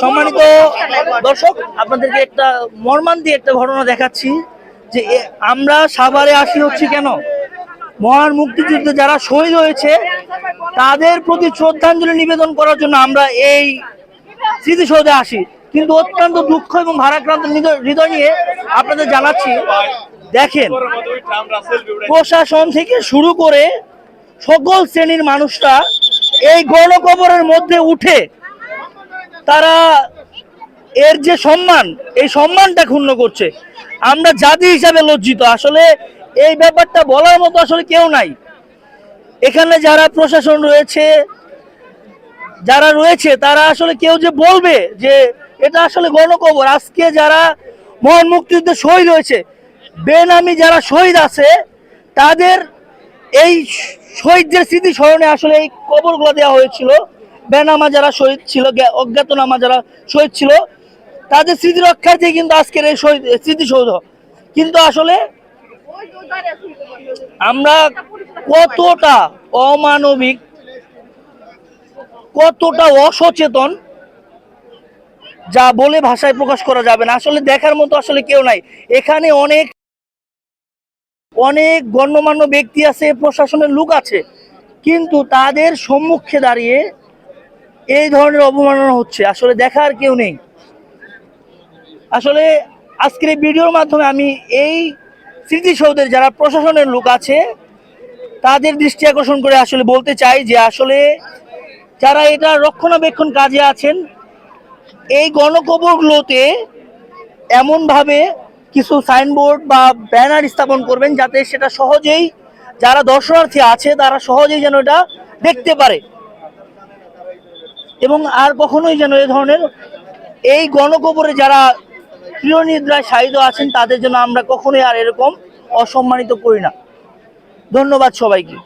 সম্মানিত দর্শক, আপনাদেরকে একটা মর্মান্তিক একটা ঘটনা দেখাচ্ছি যে আমরা সাভারে আসি হচ্ছে কেন, মহান মুক্তিযুদ্ধে যারা শহীদ হয়েছে তাদের প্রতি শ্রদ্ধাঞ্জলি নিবেদন করার জন্য আমরা এই স্মৃতিসৌধে আসি। কিন্তু অত্যন্ত দুঃখ এবং ভারাক্রান্ত হৃদয় নিয়ে আপনাদের জানাচ্ছি, দেখেন প্রশাসন থেকে শুরু করে সকল শ্রেণীর মানুষরা এই গণকবরের মধ্যে উঠে তারা এর যে সম্মান, এই সম্মানটা ক্ষুণ্ণ করছে। আমরা জাতি হিসাবে লজ্জিত। আসলে এই ব্যাপারটা বলার মতো আসলে কেউ নাই। এখানে যারা প্রশাসন রয়েছে, যারা রয়েছে তারা আসলে কেউ যে বলবে যে এটা আসলে গণকবর, আজকে যারা মহান মুক্তিযুদ্ধে শহীদ হয়েছে, বেনামি যারা শহীদ আছে তাদের এই শহীদদের স্মৃতি স্মরণে আসলে এই কবরগুলো দেওয়া হয়েছিল। বেনামা যারা শহীদ ছিল, অজ্ঞাতনামা যারা শহীদ ছিল, তাদের স্মৃতি রক্ষার্থে কিন্তু আজকের এই শহীদ স্মৃতিসৌধ। কিন্তু আসলে আমরা কতটা অমানবিক, কতটা অসচেতন, যা বলে ভাষায় প্রকাশ করা যাবে না। আসলে দেখার মতো আসলে কেউ নাই। এখানে অনেক অনেক গণ্যমান্য ব্যক্তি আছে, প্রশাসনের লোক আছে, কিন্তু তাদের সম্মুখে দাঁড়িয়ে এই ধরনের অবমাননা হচ্ছে। আসলে দেখার কেউ নেই। আসলে আজকের এই ভিডিওর মাধ্যমে আমি এই স্মৃতিসৌধের যারা প্রশাসনের লোক আছে তাদের দৃষ্টি আকর্ষণ করে আসলে বলতে চাই যে আসলে যারা এটা রক্ষণাবেক্ষণ কাজে আছেন, এই গণকবরগুলোতে এমনভাবে কিছু সাইনবোর্ড বা ব্যানার স্থাপন করবেন যাতে সেটা সহজেই যারা দর্শনার্থী আছে তারা সহজেই যেন এটা দেখতে পারে, এবং আর কখনোই যেন এই ধরনের এই গণকবরে যারা চিরনিদ্রায় শায়িত আছেন তাদের জন্য আমরা কখনোই আর এরকম অসম্মানিত করি না। ধন্যবাদ সবাইকে।